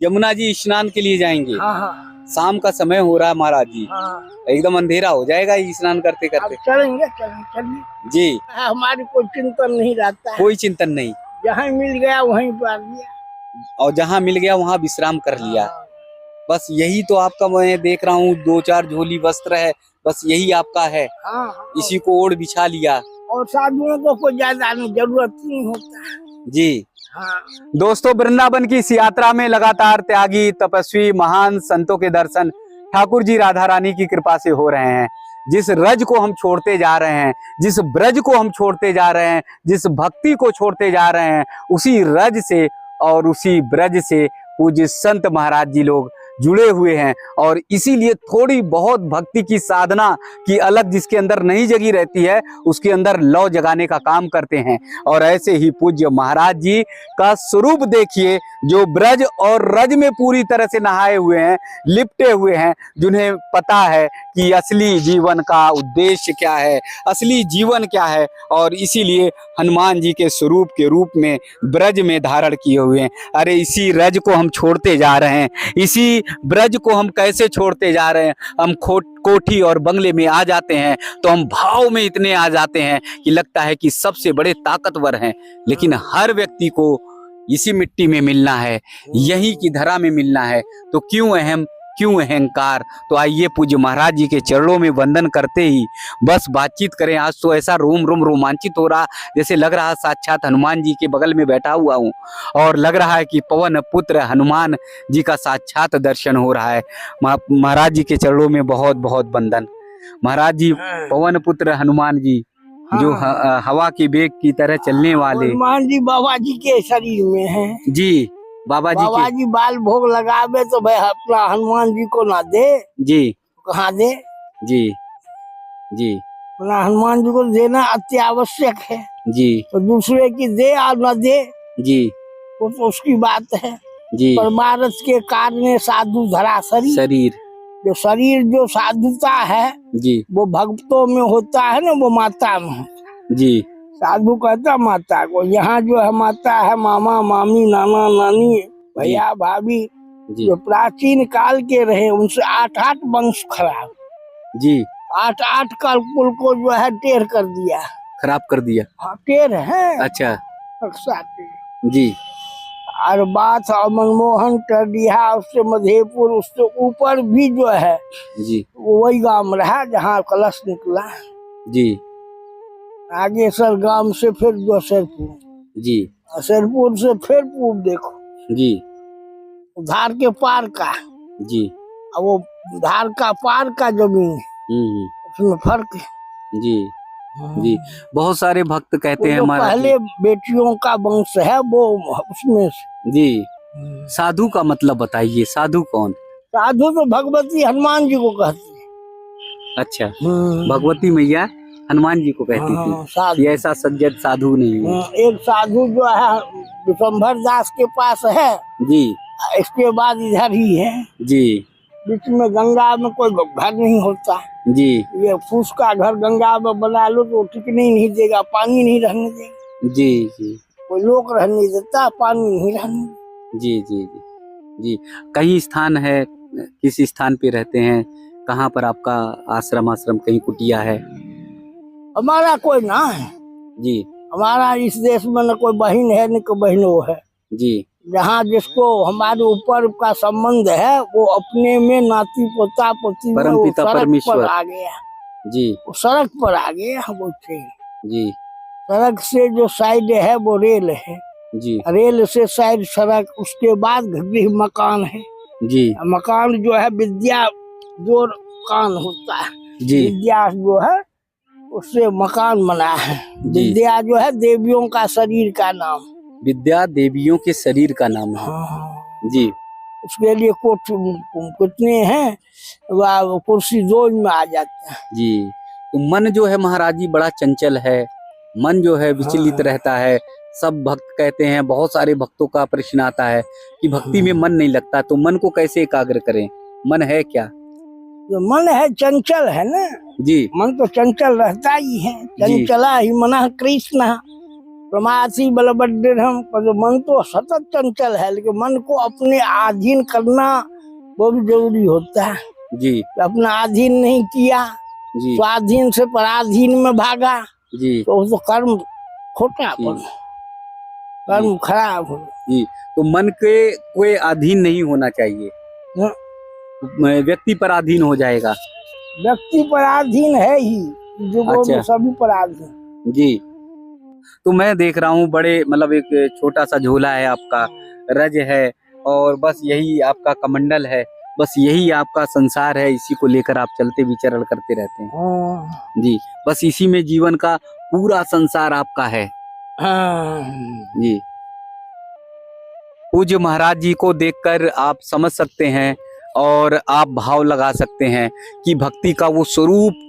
यमुना जी स्नान के लिए जाएंगे। हाँ हाँ शाम का समय हो रहा है महाराज जी, हाँ। एकदम अंधेरा हो जाएगा स्नान करते अब करते। चलेंगे चलिए। जी, हमारी कोई चिंतन नहीं रहता है, कोई चिंतन नहीं, जहाँ मिल गया वहीं पर दिया। और जहाँ मिल गया वहाँ विश्राम कर लिया। हाँ, बस यही तो आपका मैं देख रहा हूँ, 2-4 झोली वस्त्र है, बस यही आपका है। हाँ, हाँ। इसी को ओढ़ बिछा लिया। और साधुओं को कोई ज्यादा जरूरत नहीं होता। जी हाँ। दोस्तों, वृंदावन की इस यात्रा में लगातार त्यागी, तपस्वी, महान संतों के दर्शन ठाकुर जी राधा रानी की कृपा से हो रहे हैं। जिस रज को हम छोड़ते जा रहे हैं, जिस ब्रज को हम छोड़ते जा रहे हैं, जिस भक्ति को छोड़ते जा रहे हैं, उसी रज से और उसी ब्रज से पूज्य संत महाराज जी लोग जुड़े हुए हैं। और इसीलिए थोड़ी बहुत भक्ति की साधना की अलग जिसके अंदर नहीं जगी रहती है, उसके अंदर लौ जगाने का काम करते हैं। और ऐसे ही पूज्य महाराज जी का स्वरूप देखिए, जो ब्रज और रज में पूरी तरह से नहाए हुए हैं, लिपटे हुए हैं, जिन्हें पता है कि असली जीवन का उद्देश्य क्या है, असली जीवन क्या है। और इसीलिए हनुमान जी के स्वरूप के रूप में ब्रज में धारण किए हुए हैं। अरे इसी रज को हम छोड़ते जा रहे हैं, इसी ब्रज को हम कैसे छोड़ते जा रहे हैं। हम कोठी और बंगले में आ जाते हैं तो हम भाव में इतने आ जाते हैं कि लगता है कि सबसे बड़े ताकतवर हैं। लेकिन हर व्यक्ति को इसी मिट्टी में मिलना है, यहीं की धरा में मिलना है, तो क्यों अहम, क्यों अहंकार। तो आइए पूज्य महाराज जी के चरणों में वंदन करते ही बस बातचीत करें। आज तो ऐसा रोम रोमांचित हो रहा, जैसे लग रहा साक्षात हनुमान जी के बगल में बैठा हुआ हूँ, और लग रहा है कि पवन पुत्र हनुमान जी का साक्षात दर्शन हो रहा है। महाराज जी के चरणों में बहुत बहुत वंदन। महाराज जी, पवन पुत्र हनुमान जी, जो हवा की बेग की तरह चलने वाले हनुमान जी बाबा जी के शरीर में हैं। जी, बाबा जी बाल भोग लगावे तो भाई अपना हनुमान जी को ना दे जी, कहाँ दे। जी जी, अपना हनुमान जी को देना अति आवश्यक है जी, तो दूसरे की दे और न दे जी, वो तो उसकी बात है जी। परमारथ के कारण साधु धरा शरीर, जो शरीर जो साधुता है जी, वो भक्तों में होता है ना, वो माता में होता है। जी, साधु कहता माता को, यहाँ जो है माता है मामा मामी नाना नानी भैया भाभी, जो प्राचीन काल के रहे उनसे 8-8 वंश खराब जी, 8-8 कुल को जो है टेढ़ कर दिया, खराब कर दिया। हाँ टेढ़ है। अच्छा जी। और बात मनमोहन कर दिया, उससे मधेपुर, उससे ऊपर भी जो है जी, वो वही गांव रहा जहाँ कलश निकला जी, आगे सर गांव से फिर जो सरपुर, जी, सरपुर से फिर पूर्व देखो जी, धार के पार का, जी, वो धार का पार का जमीन उसमें फर्क है। जी, जी। बहुत सारे भक्त कहते हैं हमारा पहले बेटियों का वंश है वो उसमें से। जी। साधु का मतलब बताइए, साधु कौन? साधु तो भगवती हनुमान जी को कहते हैं। अच्छा, भगवती मैया हनुमान जी को कहती थी, ये ऐसा सज्जन साधु नहीं है। एक साधु जो है विशंभर दास के पास है जी, इसके बाद इधर ही है जी, बीच में गंगा में कोई घर नहीं होता जी, ये फूस का घर गंगा में बना लो तो टिकने ही नहीं देगा, पानी नहीं रहने देगा। जी, जी, कोई लोग रहने देता, पानी नहीं रहने। जी, जी, जी, जी। कई स्थान है, किस स्थान पे रहते हैं, कहाँ पर आपका आश्रम कहीं कुटिया है? हमारा कोई ना है जी, हमारा इस देश में न कोई बहन है न कोई बहनों है जी, जहाँ जिसको हमारे ऊपर का संबंध है वो अपने में नाती पोता पोती में वो सड़क पर आ गया। जी, वो सड़क पर आ गया वो ट्रेन। जी, सड़क से जो साइड है वो रेल है जी, रेल से साइड सड़क, उसके बाद गृह मकान है जी, मकान जो है विद्या जो कान होता है जी, विद्या जो है उससे मकान बना है। विद्या जो है देवियों का शरीर का नाम, विद्या देवियों के शरीर का नाम है। जी, उसके लिए कितने हैं कुर्सी 2 में आ जाते हैं। जी, तो मन जो है महाराज जी बड़ा चंचल है, मन जो है विचलित रहता है। सब भक्त कहते हैं, बहुत सारे भक्तों का प्रश्न आता है कि भक्ति में मन नहीं लगता, तो मन को कैसे एकाग्र करें? मन है क्या? जो मन है चंचल है ना जी, मन तो चंचल रहता ही है, चंचला ही मना कृष्ण। प्रमासी बलबड्ढम, पर मन तो सतत चंचल है, लेकिन मन को अपने अधीन करना बहुत जरूरी होता है। जी अपना अधीन नहीं किया, जी स्वाधीन से पराधीन में भागा, जी तो वो तो कर्म खोटा, कर्म खराब हो। जी। तो मन के कोई अधीन नहीं होना चाहिए, हाँ। व्यक्ति पर अधीन हो जाएगा। व्यक्ति पराधीन है ही, जो अच्छा। सभी पराधीन। जी। तो मैं देख रहा हूँ बड़े मतलब एक छोटा सा झोला है आपका, रज है, और बस यही आपका कमंडल है, बस यही आपका संसार है, इसी को लेकर आप चलते विचरण करते रहते हैं। हाँ। जी, बस इसी में जीवन का पूरा संसार आपका है। हाँ। जी। पूज्य महाराज जी को देखकर आप समझ सकते हैं और आप भाव लगा सकते हैं कि भक्ति का वो स्वरूप,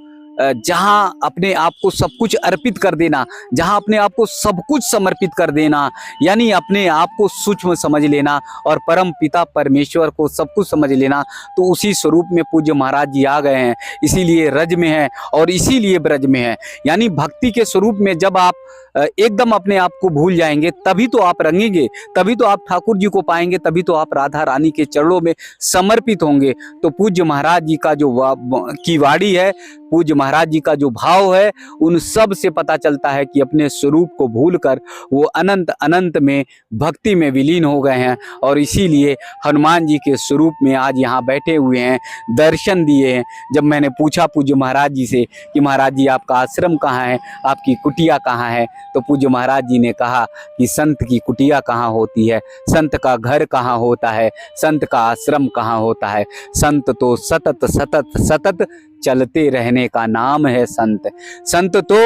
जहाँ अपने आप को सब कुछ अर्पित कर देना, जहाँ अपने आप को सब कुछ समर्पित कर देना, यानी अपने आप को सूक्ष्म समझ लेना और परम पिता परमेश्वर को सब कुछ समझ लेना, तो उसी स्वरूप में पूज्य महाराज जी आ गए हैं। इसीलिए रज में है और इसीलिए ब्रज में है। यानी भक्ति के स्वरूप में जब आप एकदम अपने आप को भूल जाएंगे, तभी तो आप रंगेंगे, तभी तो आप ठाकुर जी को पाएंगे, तभी तो आप राधा रानी के चरणों में समर्पित होंगे। तो पूज्य महाराज जी का जो की वाणी है, पूज्य महाराज जी का जो भाव है, उन सब से पता चलता है कि अपने स्वरूप को भूलकर वो अनंत अनंत में भक्ति में विलीन हो गए हैं। और इसीलिए हनुमान जी के स्वरूप में आज यहाँ बैठे हुए हैं, दर्शन दिए हैं। जब मैंने पूछा पूज्य महाराज जी से कि महाराज जी आपका आश्रम कहाँ है, आपकी कुटिया कहाँ है, तो पूज्य महाराज जी ने कहा कि संत की कुटिया कहाँ होती है, संत का घर कहाँ होता है, संत का आश्रम कहाँ होता है। संत तो सतत सतत सतत चलते रहने का नाम है संत। संत तो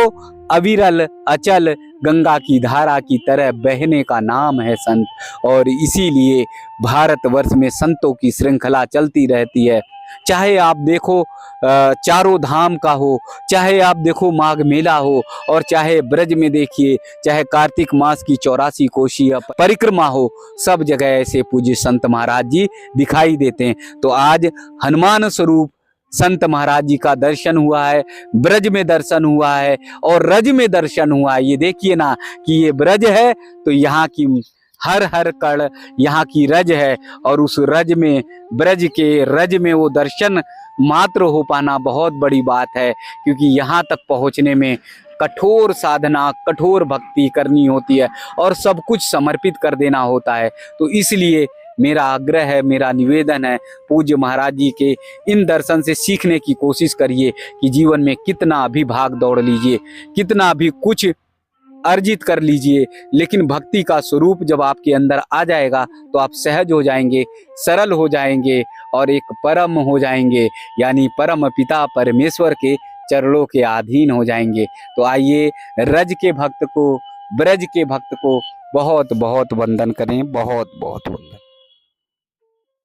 अविरल अचल गंगा की धारा की तरह बहने का नाम है संत। और इसीलिए भारतवर्ष में संतों की श्रृंखला चलती रहती है। चाहे आप देखो चारों धाम का हो, चाहे आप देखो माघ मेला हो, और चाहे ब्रज में देखिए, चाहे कार्तिक मास की 84 कोशी परिक्रमा हो, सब जगह ऐसे पूज्य संत महाराज जी दिखाई देते हैं। तो आज हनुमान स्वरूप संत महाराज जी का दर्शन हुआ है, ब्रज में दर्शन हुआ है और रज में दर्शन हुआ है। ये देखिए ना कि ये ब्रज है तो यहाँ की हर हर कण यहाँ की रज है, और उस रज में, ब्रज के रज में वो दर्शन मात्र हो पाना बहुत बड़ी बात है, क्योंकि यहाँ तक पहुँचने में कठोर साधना, कठोर भक्ति करनी होती है और सब कुछ समर्पित कर देना होता है। तो इसलिए मेरा आग्रह है, मेरा निवेदन है, पूज्य महाराज जी के इन दर्शन से सीखने की कोशिश करिए कि जीवन में कितना भी भाग दौड़ लीजिए, कितना भी कुछ अर्जित कर लीजिए, लेकिन भक्ति का स्वरूप जब आपके अंदर आ जाएगा तो आप सहज हो जाएंगे, सरल हो जाएंगे और एक परम हो जाएंगे, यानी परम पिता परमेश्वर के चरणों के अधीन हो जाएंगे। तो आइए रज के भक्त को, ब्रज के भक्त को बहुत बहुत वंदन करें, बहुत बहुत वंदन।